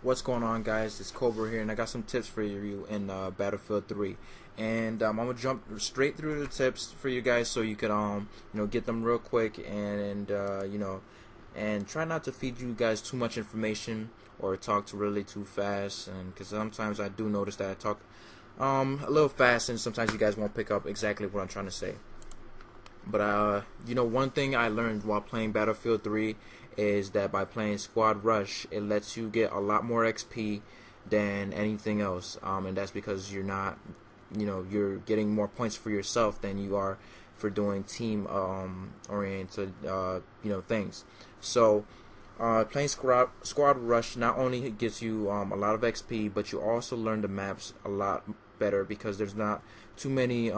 What's going on, guys? It's Cobra here, and I got some tips for you in Battlefield 3. And I'm gonna jump straight through the tips for you guys, so you could get them real quick, and and try not to feed you guys too much information or talk to really too fast, and because sometimes I do notice that I talk a little fast, and sometimes you guys won't pick up exactly what I'm trying to say. But one thing I learned while playing Battlefield 3 is that by playing Squad Rush, it lets you get a lot more XP than anything else. And that's because you're not, you're getting more points for yourself than you are for doing team oriented, things. So playing Squad Rush not only gets you a lot of XP, but you also learn the maps a lot better because there's not too many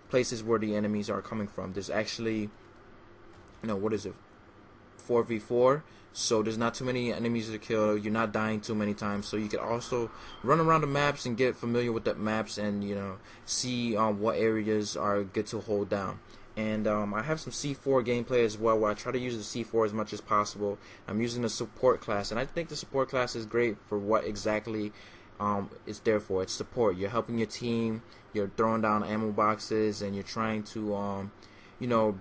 places where the enemies are coming from. There's actually, what is it, 4v4, so there's not too many enemies to kill. You're not dying too many times, so you can also run around the maps and get familiar with the maps, and see what areas are good to hold down. And I have some C4 gameplay as well, where I try to use the C4 as much as possible. I'm using the support class, and I think the support class is great for what exactly it's there for. It's support. You're helping your team, you're throwing down ammo boxes, and you're trying to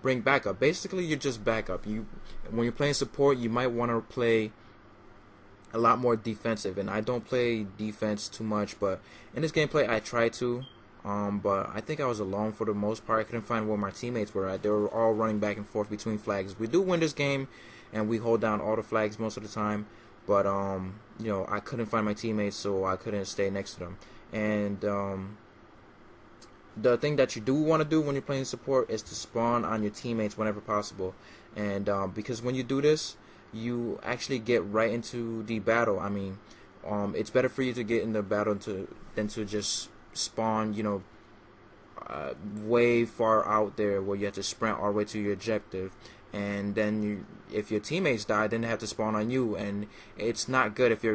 bring backup. Basically, you're just backup. When you're playing support, you might want to play a lot more defensive, and I don't play defense too much, but in this gameplay I try to. But I think I was alone for the most part. I couldn't find where my teammates were at. They were all running back and forth between flags. We do win this game, and we hold down all the flags most of the time. But I couldn't find my teammates, so I couldn't stay next to them. And the thing that you do want to do when you're playing support is to spawn on your teammates whenever possible. And because when you do this, you actually get right into the battle. I mean, it's better for you to get in the battle than to just spawn, way far out there where you have to sprint all the way to your objective. And then if your teammates die, then they have to spawn on you, and it's not good if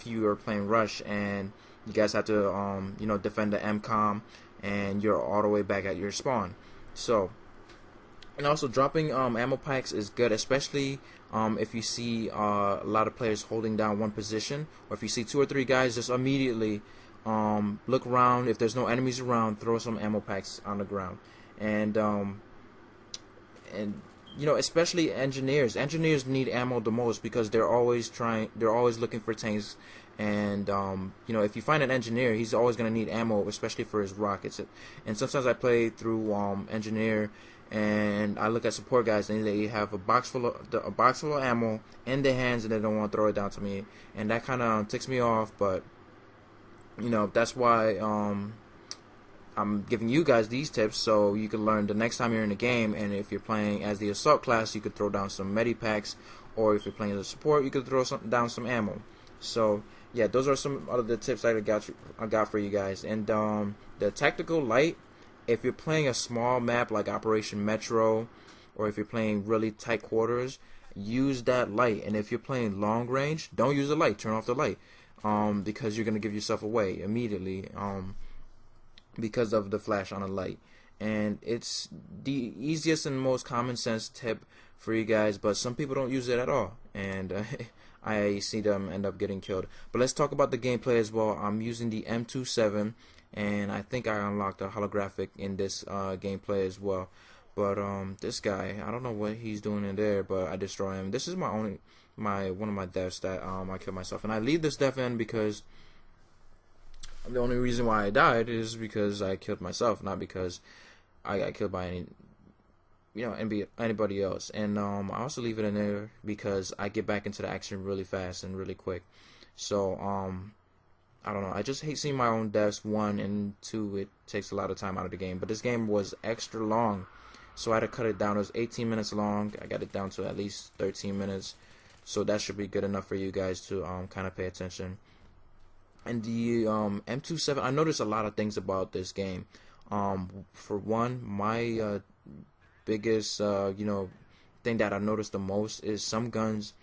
you are playing Rush and you guys have to defend the MCOM and you're all the way back at your spawn. So, and also dropping ammo packs is good, especially if you see a lot of players holding down one position, or if you see 2 or 3 guys, just immediately look around. If there's no enemies around, throw some ammo packs on the ground. And especially engineers need ammo the most, because they're always looking for tanks. And if you find an engineer, he's always going to need ammo, especially for his rockets. And sometimes I play through engineer, and I look at support guys, and they have a box full of ammo in their hands, and they don't want to throw it down to me, and that kind of ticks me off. But that's why I'm giving you guys these tips, so you can learn the next time you're in the game. And if you're playing as the assault class, you could throw down some medipacks, or if you're playing as a support, you could throw down some ammo. So yeah, those are some of the tips I got for you guys. And the tactical light, if you're playing a small map like Operation Metro, or if you're playing really tight quarters, use that light. And if you're playing long range, don't use the light. Turn off the light, because you're gonna give yourself away immediately, because of the flash on a light. And it's the easiest and most common sense tip for you guys, but some people don't use it at all, and I see them end up getting killed. But let's talk about the gameplay as well. I'm using the M27, and I think I unlocked a holographic in this gameplay as well. But this guy, I don't know what he's doing in there, but I destroy him. This is one of my deaths that I killed myself, and I leave this death in because the only reason why I died is because I killed myself, not because I got killed by anybody else. And I also leave it in there because I get back into the action really fast and really quick. So I don't know, I just hate seeing my own deaths. 1 and 2, it takes a lot of time out of the game. But this game was extra long, so I had to cut it down. It was 18 minutes long. I got it down to at least 13 minutes. So that should be good enough for you guys to kind of pay attention. And the M27, I noticed a lot of things about this game. For one, my biggest thing that I noticed the most is some guns,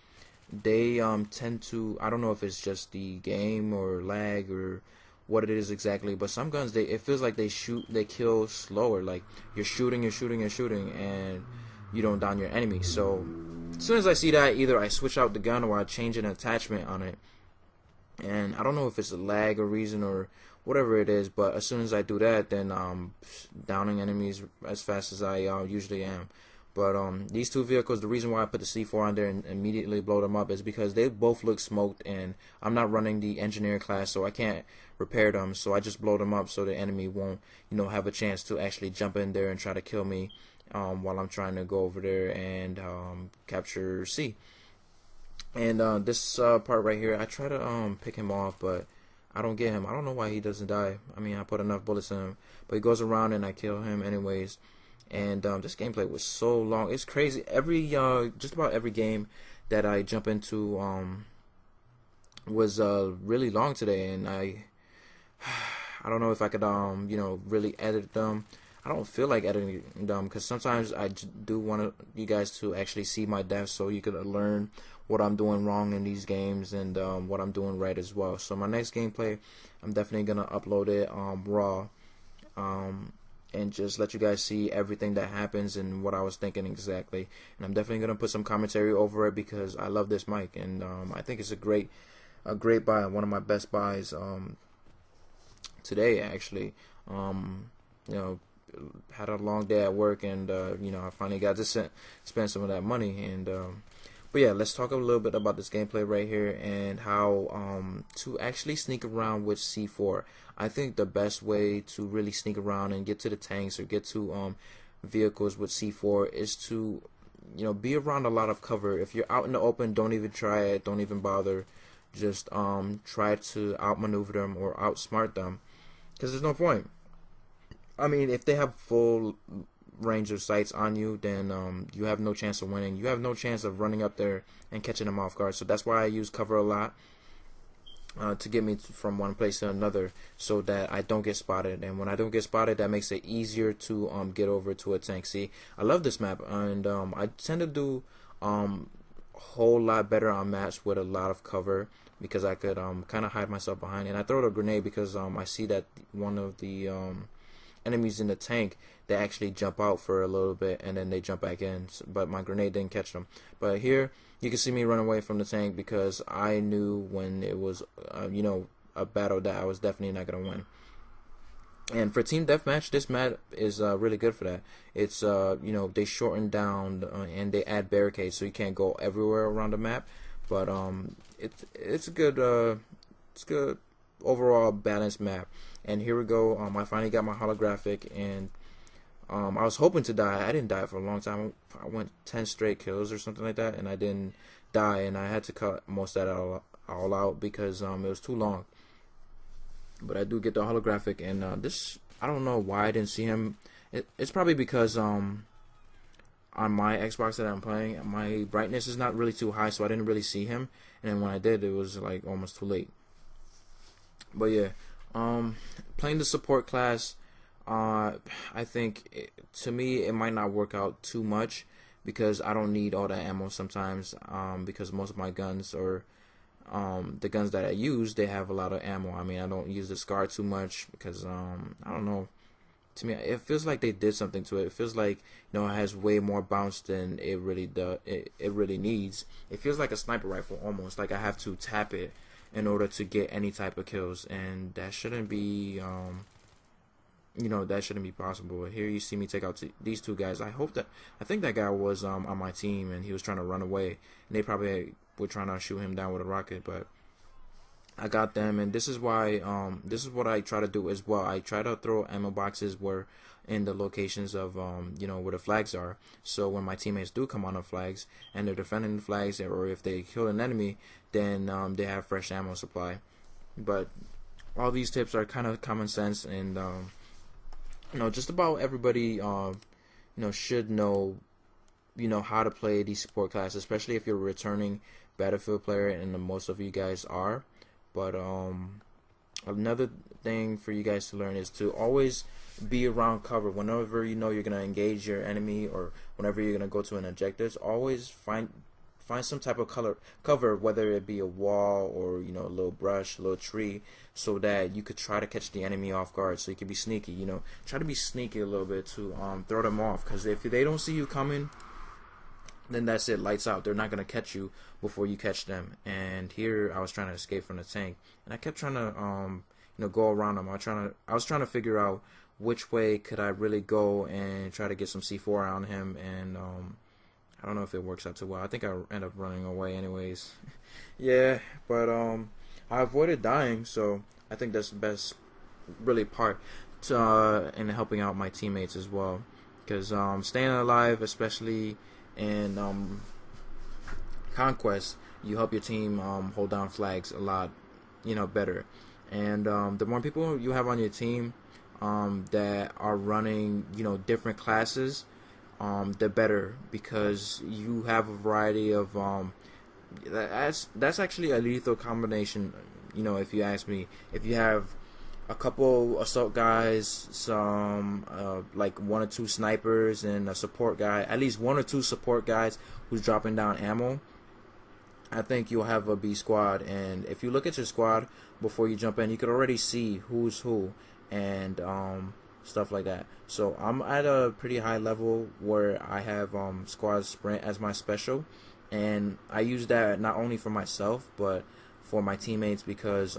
they tend to, I don't know if it's just the game or lag or what it is exactly, but some guns, it feels like they kill slower. Like you're shooting, and you don't down your enemy. So as soon as I see that, either I switch out the gun or I change an attachment on it, And I don't know if it's a lag or reason or whatever it is, but as soon as I do that, then downing enemies as fast as I usually am. But these two vehicles, the reason why I put the C4 on there and immediately blow them up is because they both look smoked, and I'm not running the engineer class, so I can't repair them. So I just blow them up so the enemy won't, have a chance to actually jump in there and try to kill me while I'm trying to go over there and capture C. And this part right here, I try to pick him off, but I don't get him. I don't know why he doesn't die. I mean, I put enough bullets in him, but he goes around and I kill him anyways. And this gameplay was so long. It's crazy. Every just about every game that I jump into was really long today, and I don't know if I could really edit them. I don't feel like editing them because sometimes I do want you guys to actually see my deaths so you could learn what I'm doing wrong in these games and what I'm doing right as well. So my next gameplay, I'm definitely gonna upload it raw. And just let you guys see everything that happens and what I was thinking exactly. And I'm definitely gonna put some commentary over it because I love this mic, and I think it's a great buy, one of my best buys today actually. Had a long day at work, and I finally got to spend some of that money. And but yeah, let's talk a little bit about this gameplay right here and how to actually sneak around with C4. I think the best way to really sneak around and get to the tanks or get to vehicles with C4 is to be around a lot of cover. If you're out in the open, don't even try it, don't even bother. Just try to outmaneuver them or outsmart them, because there's no point. I mean, if they have full range of sights on you, then you have no chance of winning. You have no chance of running up there and catching them off guard. So that's why I use cover a lot to get me from one place to another, so that I don't get spotted. And when I don't get spotted, that makes it easier to get over to a tank. See, I love this map, and I tend to do a whole lot better on maps with a lot of cover because I could kind of hide myself behind. And I throw a grenade because I see that one of the enemies in the tank, they actually jump out for a little bit and then they jump back in, but my grenade didn't catch them. But here you can see me run away from the tank because I knew when it was a battle that I was definitely not gonna win. And for team deathmatch, this map is really good for that. It's they shorten down and they add barricades so you can't go everywhere around the map, but it's a good overall balanced map. And here we go. I finally got my holographic, and I was hoping to die. I didn't die for a long time. I went 10 straight kills or something like that, and I didn't die. And I had to cut most of that all out because it was too long. But I do get the holographic, and this, I don't know why I didn't see him. It's probably because on my Xbox that I'm playing, my brightness is not really too high, so I didn't really see him. And then when I did, it was like almost too late. But yeah. Playing the support class, I think to me it might not work out too much because I don't need all that ammo sometimes, because most of my guns or the guns that I use, they have a lot of ammo. I mean, I don't use the SCAR too much because I don't know, to me it feels like they did something to it. It feels like it has way more bounce than it really does. It really needs. It feels like a sniper rifle almost, like I have to tap it in order to get any type of kills, and that shouldn't be that shouldn't be possible. Here you see me take out these two guys. I think that guy was on my team and he was trying to run away, and they probably were trying to shoot him down with a rocket, but I got them. And this is why this is what I try to do as well. I try to throw ammo boxes where in the locations of where the flags are, so when my teammates do come on the flags and they're defending the flags, or if they kill an enemy, then they have fresh ammo supply. But all these tips are kind of common sense, and just about everybody should know how to play these support classes, especially if you're a returning Battlefield player, and most of you guys are. But another thing for you guys to learn is to always be around cover. Whenever you're gonna engage your enemy, or whenever you're gonna go to an objective, always find some type of cover, whether it be a wall or a little brush, a little tree, so that you could try to catch the enemy off guard. So you can be sneaky. Try to be sneaky a little bit to throw them off, because if they don't see you coming, then that's it, lights out. They're not gonna catch you before you catch them. And here I was trying to escape from the tank, and I kept trying to go around them. I was trying to figure out which way could I really go and try to get some C4 on him, and I don't know if it works out too well. I think I end up running away anyways. Yeah, but I avoided dying, so I think that's the best really part in helping out my teammates as well, because staying alive, especially in Conquest, you help your team hold down flags a lot, better. And the more people you have on your team that are running, different classes, the better, because you have a variety of that's actually a lethal combination, if you ask me. If you have a couple assault guys, some like 1 or 2 snipers, and a support guy, at least 1 or 2 support guys who's dropping down ammo, I think you'll have a B squad. And if you look at your squad before you jump in, you could already see who's who and stuff like that. So I'm at a pretty high level where I have squad sprint as my special, and I use that not only for myself but for my teammates, because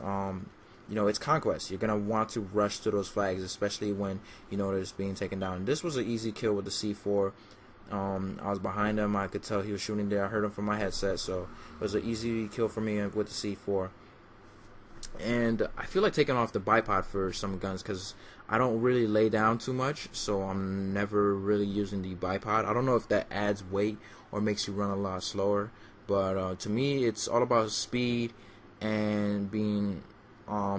it's Conquest. You're gonna want to rush to those flags, especially when it's being taken down. This was an easy kill with the C4. I was behind him. I could tell he was shooting there. I heard him from my headset, so it was an easy kill for me with the C4. And I feel like taking off the bipod for some guns, because I don't really lay down too much, so I'm never really using the bipod. I don't know if that adds weight or makes you run a lot slower, but to me it's all about speed and being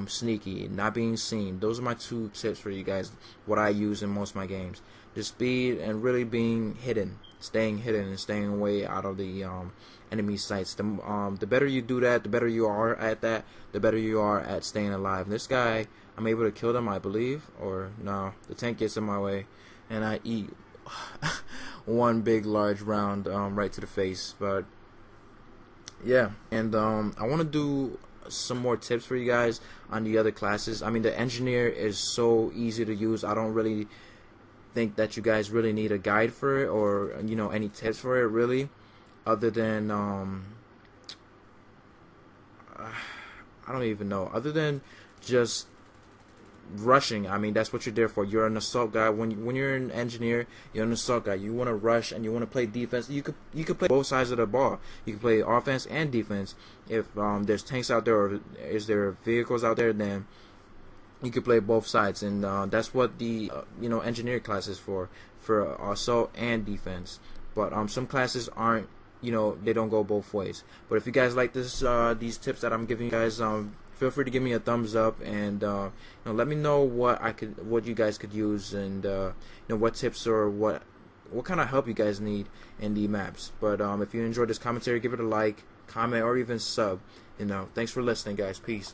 sneaky, not being seen. Those are my 2 tips for you guys, what I use in most of my games. The speed and really being hidden, staying hidden and staying away out of the enemy sights. The better you do that, the better you are at that, the better you are at staying alive. This guy, I'm able to kill them, I believe, or no, the tank gets in my way and I eat one big large round right to the face. But yeah, and I want to do some more tips for you guys on the other classes. I mean, the engineer is so easy to use. I don't really think that you guys really need a guide for it, or any tips for it really, other than I don't even know, other than just rushing. I mean, that's what you're there for. You're an assault guy. When you're an engineer, you're an assault guy. You want to rush and you want to play defense. You could play both sides of the ball. You can play offense and defense. If there's tanks out there, or is there vehicles out there, then you can play both sides. And that's what the engineer class is for assault and defense. But some classes aren't, they don't go both ways. But if you guys like this these tips that I'm giving you guys, feel free to give me a thumbs up, and let me know what you guys could use, and what tips or what kind of help you guys need in the maps. But if you enjoyed this commentary, give it a like, comment, or even sub. Thanks for listening, guys. Peace.